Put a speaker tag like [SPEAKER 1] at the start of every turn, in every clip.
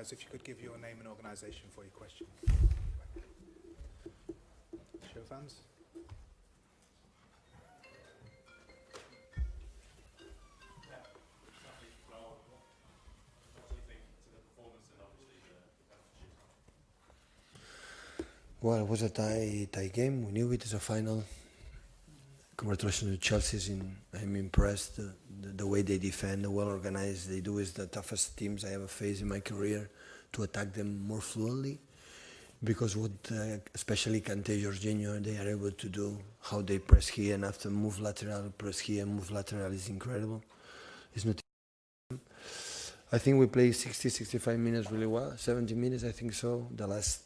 [SPEAKER 1] Guys, if you could give your name and organisation for your question. Show of hands.
[SPEAKER 2] Well, it was a tie game. We knew it as a final. Congratulations to Chelsea. I'm impressed. The way they defend, the well organized they do, is the toughest teams I ever faced in my career. To attack them more fluently, because what especially Kante, Jorginho, they are able to do, how they press here and after move lateral, press here, move lateral, is incredible. It's not. I think we played 60-65 minutes really well. 70 minutes, I think so. The last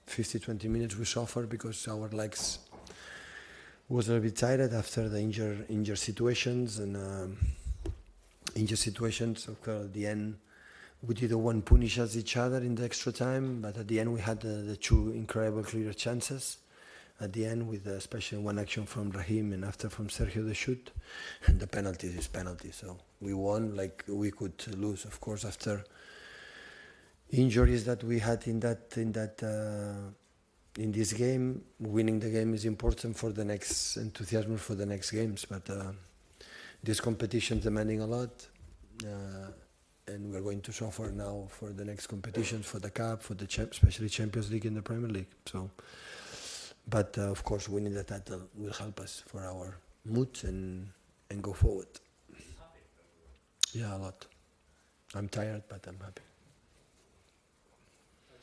[SPEAKER 2] 50-20 minutes we suffered because our legs was a little bit tired after the injured situations and Of course, at the end, we didn't want to punish us each other in the extra time, but at the end we had the two incredible clear chances. At the end, with especially one action from Raheem and after from Sergio the shoot, and the penalty is penalty. So we won like we could lose, of course, after injuries that we had in this game. Winning the game is important for the next enthusiasm for the next games, but this competition is demanding a lot. And we're going to suffer now for the next competitions, for the Cup, for the especially Champions League and the Premier League. So, but of course, winning the title will help us for our mood and go forward. Yeah, a lot. I'm tired, but I'm happy.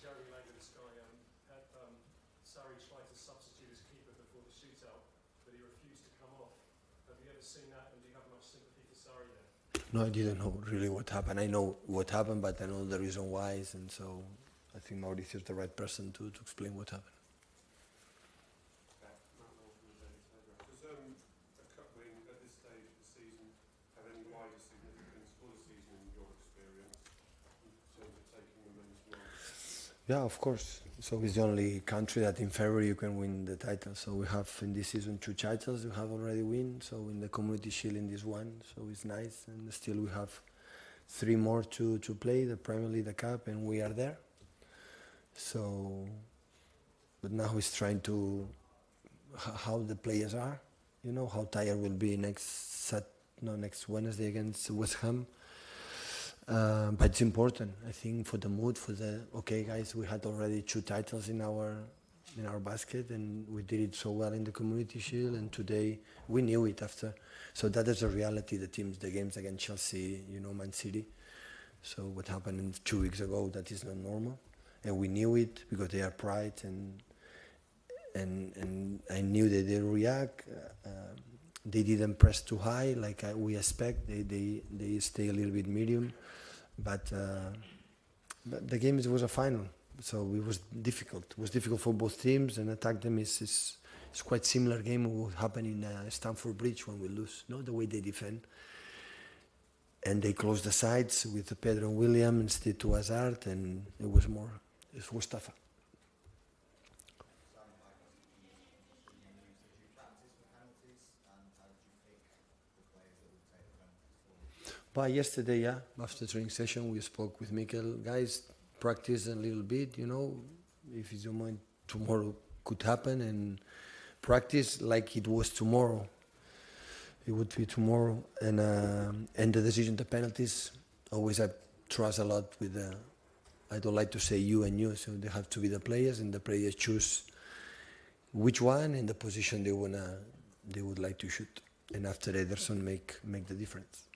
[SPEAKER 3] Jeremy Langer, this guy, Sarri tried to substitute as keeper before the shootout, but he refused to come off. Have you ever seen that, and do you have much sympathy for Sarri there?
[SPEAKER 2] No, I didn't know really what happened. I know what happened, but I know the reason why, and so I think Mauricio is the right person to explain what happened.
[SPEAKER 4] Does a cup win at this stage of the season have any wider significance for the season in your experience in terms of taking momentum on?
[SPEAKER 2] Yeah, of course. So it's the only country that in February you can win the title. So we have in this season 2 titles we have already won. So in the Community Shield in this one, so it's nice. And still we have 3 more to play, the Premier League, the Cup, and we are there. So, but now he's trying to how the players are, you know, how tired will be next Wednesday against West Ham. But it's important, I think, for the mood, okay guys, we had already 2 titles in our basket, and we did it so well in the Community Shield, and today we knew it after. So that is a reality, the games against Chelsea, you know, Man City. So what happened 2 weeks ago, that is not normal. And we knew it because they are pride, and I knew that they react. They didn't press too high like we expect. They stay a little bit medium, but the game was a final, so it was difficult. It was difficult for both teams, and attack them is quite similar game what happened in Stamford Bridge when we lose. You know, the way they defend, and they close the sides with Pedro and William instead to Hazard, and it was tougher. But yesterday, yeah, after training session, we spoke with Mikel. Guys, practice a little bit, you know, if it's your mind, tomorrow could happen, and practice like it was tomorrow. It would be tomorrow, and the decision, the penalties, always I trust a lot with the, I don't like to say you and you, so they have to be the players, and the players choose which one and the position they would like to shoot, and after Ederson make the difference.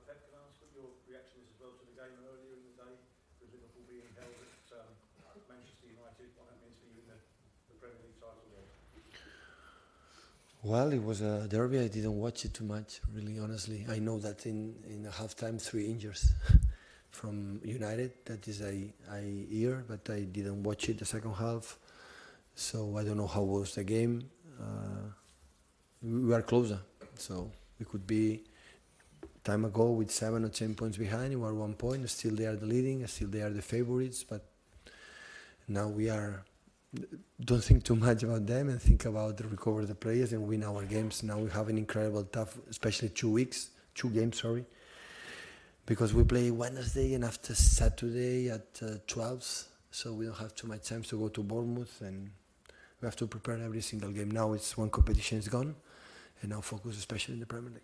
[SPEAKER 3] Pep, can I ask what your reaction is as well to the game earlier in the day, with Liverpool being held at Manchester United, what that means for you in the Premier League title there?
[SPEAKER 2] Well, it was a derby. I didn't watch it too much, really, honestly. I know that in the halftime, 3 injuries from United. That is I hear, but I didn't watch it the second half. So I don't know how was the game. We were closer, so we could be time ago with 7 or 10 points behind. We were 1 point. Still they are the leading. Still they are the favorites. But now we are. Don't think too much about them and think about the recover the players and win our games. Now we have an incredible tough, especially 2 games. because we play Wednesday and after Saturday at 12, so we don't have too much time to go to Bournemouth, and we have to prepare every single game. Now it's one competition is gone, and now focus especially in the Premier League.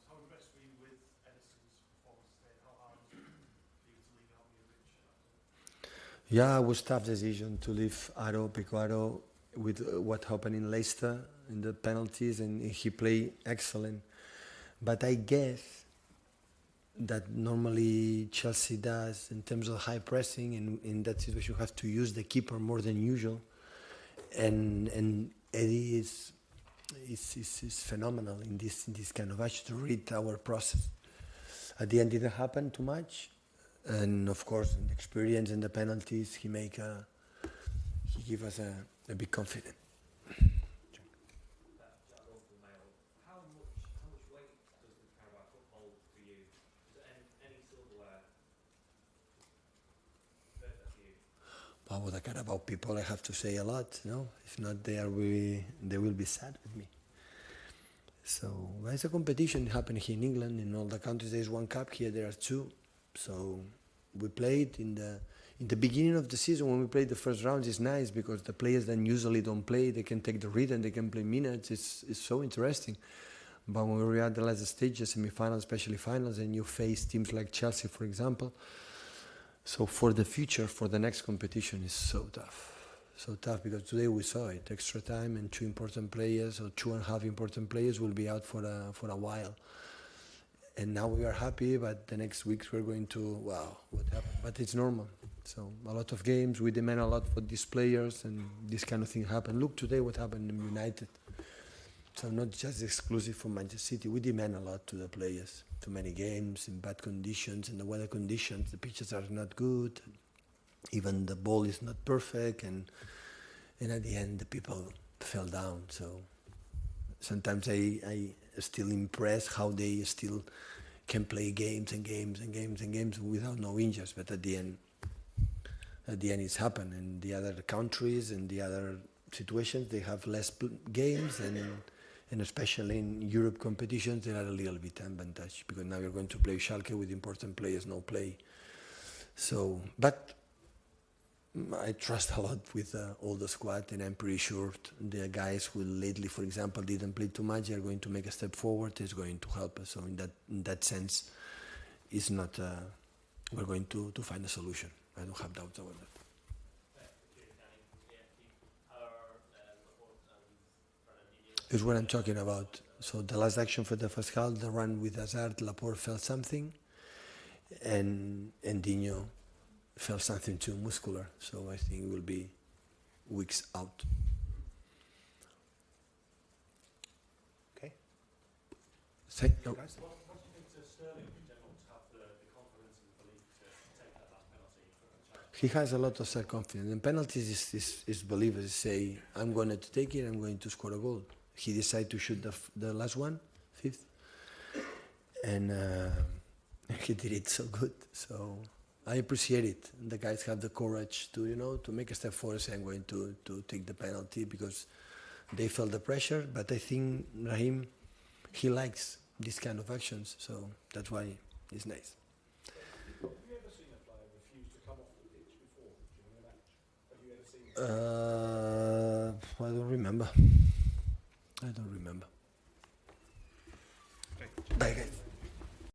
[SPEAKER 3] How impressed were you with Edison's performance today? How hard was it for you to leave out on your pitch?
[SPEAKER 2] Yeah, it was a tough decision to leave Pico with what happened in Leicester in the penalties, and he played excellent. But I guess that normally Chelsea does in terms of high pressing, and in that situation you have to use the keeper more than usual. And Eddie is phenomenal in this kind of action to read our process. At the end, it didn't happen too much, and of course, the experience and the penalties he give us a big confidence.
[SPEAKER 5] How much weight does the Carabao Cup hold for you? Is there any silverware for you?
[SPEAKER 2] Well, with the Carabao people, I have to say a lot. No, if not, they will be sad with me. So it's a competition happening here in England. In all the countries, there is one cup. Here there are two. So we played in the beginning of the season when we played the first round. It's nice because the players that usually don't play, they can take the rhythm, they can play minutes. It's so interesting. But when we are at the last stage, the semi-finals, especially finals, and you face teams like Chelsea, for example. So for the future, for the next competition, is so tough. So tough because today we saw it, extra time, and 2 important players or 2.5 important players will be out for a while. And now we are happy, but the next weeks we're going to, wow, what happened? But it's normal. So a lot of games, we demand a lot for these players, and this kind of thing happen. Look today what happened in United. So not just exclusive for Manchester City, we demand a lot to the players. Too many games in bad conditions, in the weather conditions, the pitches are not good, even the ball is not perfect, and at the end the people fell down. So sometimes I still impressed how they still can play games and games and games and games without no injuries, but at the end it's happened. And the other countries and the other situations, they have less games, and especially in Europe competitions, they are a little bit advantage because now you're going to play Schalke with important players, no play. So, but I trust a lot with all the squad, and I'm pretty sure the guys who lately, for example, didn't play too much, are going to make a step forward. It's going to help us. So in that sense, it's not. We're going to find a solution. I don't have doubts about that. Is what I'm talking about. So the last action for the first half, the run with Hazard, Laporte felt something, and Dino felt something too muscular. So I think it will be weeks out.
[SPEAKER 1] Okay.
[SPEAKER 2] Thank you.
[SPEAKER 1] Guys?
[SPEAKER 3] What do you think to Sterling in general to have the confidence and belief to take that last penalty for Chelsea?
[SPEAKER 2] He has a lot of self-confidence. And penalties is believers say, I'm going to take it, I'm going to score a goal. He decided to shoot the last one, 5th, and he did it so good. So I appreciate it. The guys have the courage to make a step forward, say I'm going to take the penalty, because they felt the pressure. But I think Raheem, he likes these kind of actions, so that's why it's nice.
[SPEAKER 3] Have you ever seen a player refuse to come off the pitch before during a match? Have you ever seen?
[SPEAKER 2] I don't remember.